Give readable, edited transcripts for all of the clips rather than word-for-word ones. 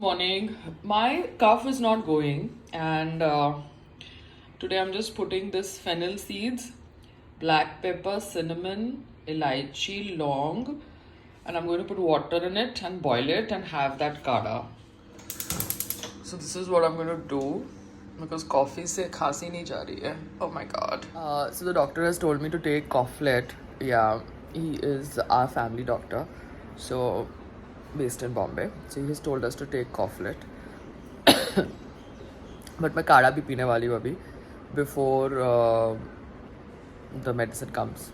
Morning. My cough is not going, and today I'm just putting this fennel seeds, black pepper, cinnamon, elaichi, long, and I'm going to put water in it and boil it and have that kada. So this is what I'm going to do because coffee se khasi nahi ja rahi hai. Oh my god. So the doctor has told me to take Coughlette. Yeah, he is our family doctor. So based in Bombay. So he has told us to take Coughlette. But मैं काढ़ा भी पीने वाली हूँ अभी before the medicine comes.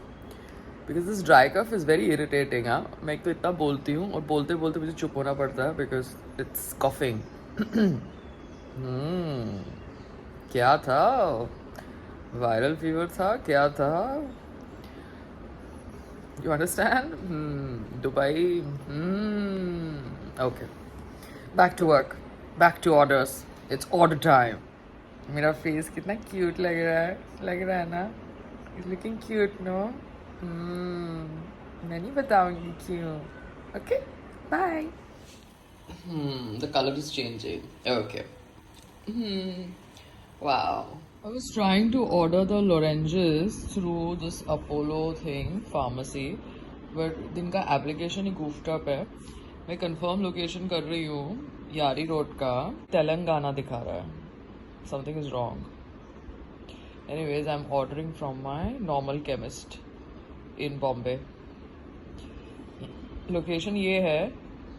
Because this dry cough is very irritating. हाँ मैं एक तो इतना बोलती हूँ और बोलते बोलते मुझे चुप होना पड़ता है because it's coughing. क्या था वायरल फीवर था क्या था you understand Dubai okay back to work back to orders it's order time मेरा फेस कितना क्यूट लग रहा है ना it's looking cute no मैं नहीं बताऊंगी क्यों okay bye the color is changing okay wow I was trying to order the lozenges through this Apollo thing pharmacy but जिनका application ही goofed up है मैं confirm location कर रही हूँ यारी रोड का तेलंगाना दिखा रहा है something is wrong anyways I'm ordering from my normal chemist in Bombay location ये है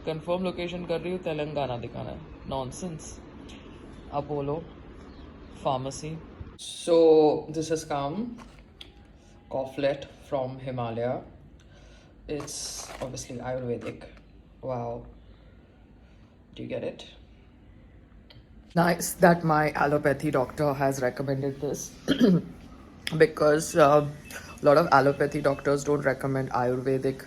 confirm location कर रही हूँ तेलंगाना दिखाना है nonsense Apollo pharmacy so this has come Coughlette from Himalaya it's obviously Ayurvedic wow do you get it nice that my allopathy doctor has recommended this because a lot of allopathy doctors don't recommend Ayurvedic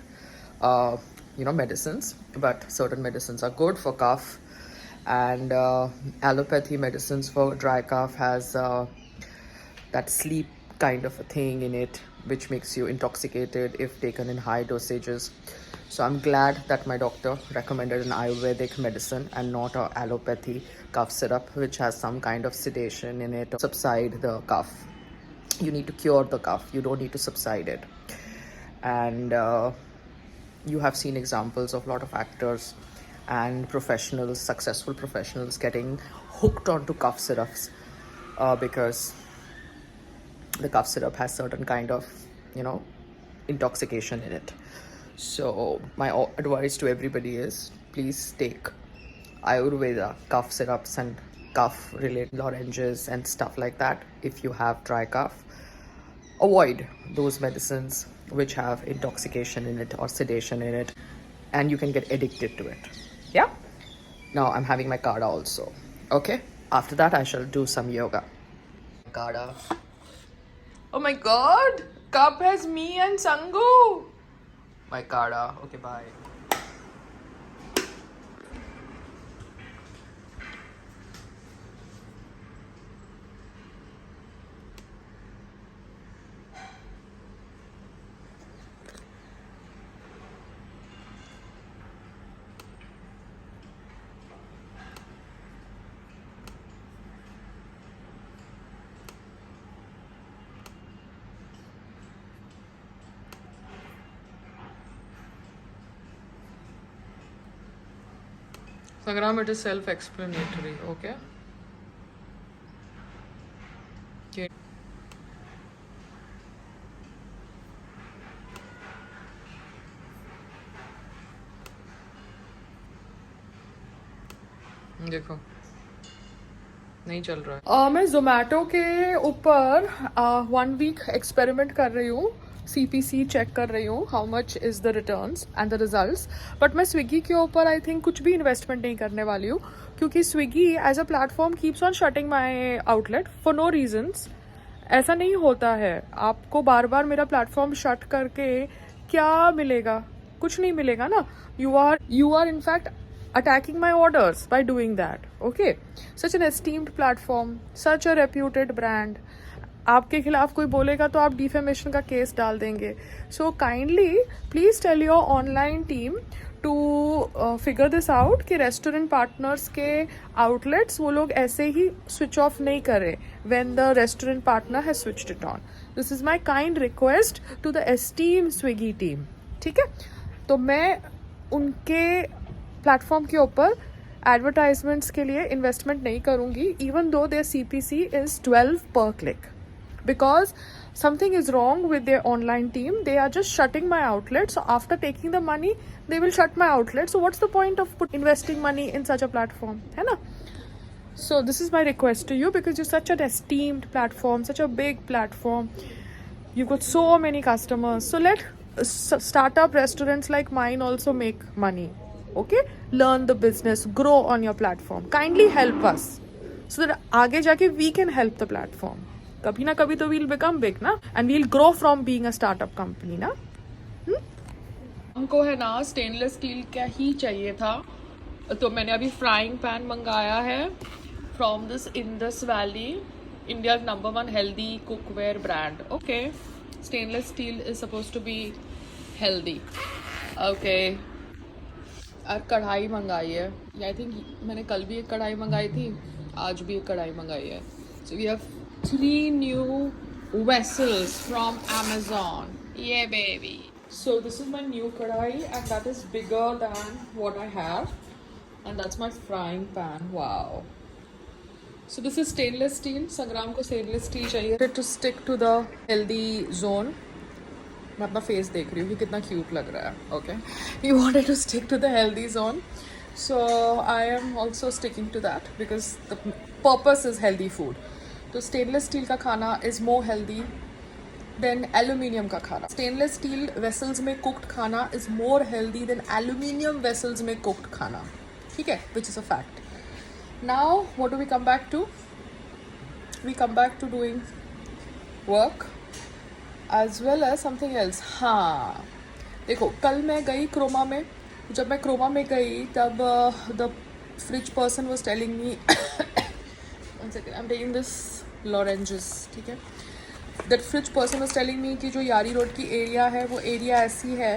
medicines but certain medicines are good for cough and allopathy medicines for dry cough has that sleep kind of a thing in it which makes you intoxicated if taken in high dosages so I'm glad that my doctor recommended an Ayurvedic medicine and not a allopathy cough syrup which has some kind of sedation in it to subside the cough you need to cure the cough you don't need to subside it and you have seen examples of a lot of actors and professionals successful professionals getting hooked onto cough syrups because the cough syrup has certain kind of intoxication in it so my advice to everybody is please take Ayurveda cough syrups and cough related lozenges and stuff like that if you have dry cough avoid those medicines which have intoxication in it or sedation in it and you can get addicted to it yeah now I'm having my Kada also okay after that I shall do some yoga Kada oh my god cup has me and Sangu my Kada okay bye Sangram, it is self-explanatory, okay? देखो नहीं चल रहा है मैं जोमेटो के ऊपर 1 week experiment कर रही हूँ CPC चेक कर रही हूँ how much is the returns and the results but मैं स्विगी के ऊपर आई थिंक कुछ भी इन्वेस्टमेंट नहीं करने वाली हूँ क्योंकि Swiggy as a platform keeps on shutting my outlet for no reasons ऐसा नहीं होता है आपको बार बार मेरा प्लेटफॉर्म शट करके क्या मिलेगा कुछ नहीं मिलेगा ना you are in fact attacking my orders by doing that okay such an esteemed platform such a reputed brand आपके खिलाफ कोई बोलेगा तो आप डिफेमेशन का केस डाल देंगे so kindly please tell your online team to figure this out कि रेस्टोरेंट पार्टनर्स के आउटलेट्स वो लोग ऐसे ही स्विच ऑफ नहीं करें when the restaurant partner has switched it on. This is my kind request to the esteem Swiggy team. ठीक है, तो मैं उनके प्लेटफॉर्म के ऊपर एडवर्टाइजमेंट्स के लिए इन्वेस्टमेंट नहीं करूंगी, even though there CPC is 12 per click, because something is wrong with their online team. They are just shutting my outlet. So after taking the money, they will shut my outlet. So what's the point of investing money in such a platform? है ना? So this is my request to you, because you're such an esteemed platform, such a big platform. You've got so many customers. So let startup restaurants like mine also make money. Okay? Learn the business, grow on your platform. Kindly help us so that आगे जाके we can help the platform. कभी ना कभी तो we'll become big ना, and we'll grow from being a startup company ना. हमको है ना स्टेनलेस स्टील का ही चाहिए था, तो मैंने अभी फ्राइंग पैन मंगाया है from this Indus Valley, India number 1 healthy cookware brand. Okay, stainless steel is suppose to be healthy. Okay, और कढ़ाई मंगाई है. आई थिंक मैंने कल भी एक कढ़ाई मंगाई थी, आज भी एक कढ़ाई मंगाई है. So we have 3 new vessels from Amazon. Yeah, baby. So this is my new kadai, and that is bigger than what I have, and that's my frying pan. Wow. So this is stainless steel. संग्राम को stainless steel चाहिए to stick to the healthy zone. मैं अपना face देख रही हूँ कि कितना क्यूट लग रहा है. Okay, he wanted to stick to the healthy zone, so I am also sticking to that because the purpose is healthy food. तो स्टेनलेस स्टील का खाना is more healthy than aluminium का खाना. स्टेनलेस स्टील वेसल्स में cooked खाना is more healthy than aluminium vessels में cooked खाना. ठीक है, which is a fact. Now what do we come back to? We come back to doing work as well as something else. हाँ देखो, कल मैं गई क्रोमा में. जब मैं क्रोमा में गई तब the fridge person was telling me, one second, I'm taking this lozenges. ठीक है, that fridge person was telling me कि जो यारी रोड की एरिया है वो एरिया ऐसी है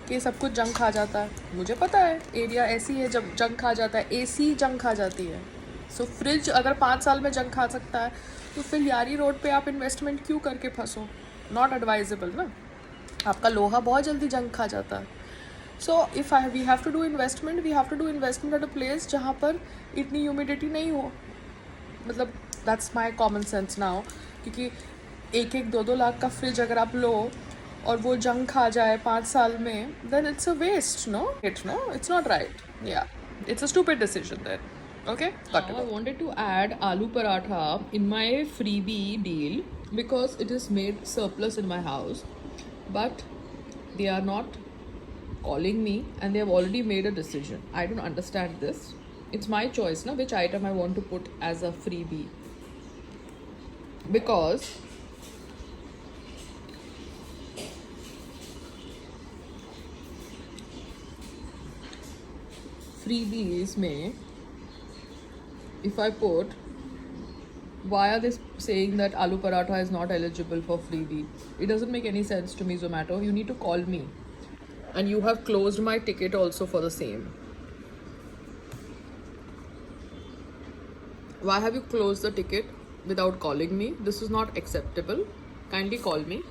कि सब कुछ जंग खा जाता है. मुझे पता है एरिया ऐसी है जब जंग खा जाता है, AC जंग खा जाती है. सो फ्रिज अगर 5 साल में जंग खा सकता है तो फिर यारी रोड पे आप इन्वेस्टमेंट क्यों करके फंसो? नॉट एडवाइजेबल ना. आपका लोहा बहुत जल्दी जंग खा जाता है. So if we have to do investment, we have to do investment at a place जहाँ पर इतनी ह्यूमिडिटी नहीं हो. मतलब that's my common sense now. क्योंकि 1-2 लाख का फ्रिज अगर आप लो और वो जंग खा जाए 5 साल में, then it's a waste. No, it's not right. Yeah, it's a stupid decision then. Okay, got it. I wanted to add aloo paratha in my freebie deal because it is made surplus in my house, but they are not calling me and they have already made a decision. I don't understand this. It's my choice na which item I want to put as a freebie, because freebies mein if I put, why are they saying that aloo paratha is not eligible for freebie? It doesn't make any sense to me, Zomato. You need to call me, and you have closed my ticket also for the same. Why have you closed the ticket without calling me? This is not acceptable. Kindly call me.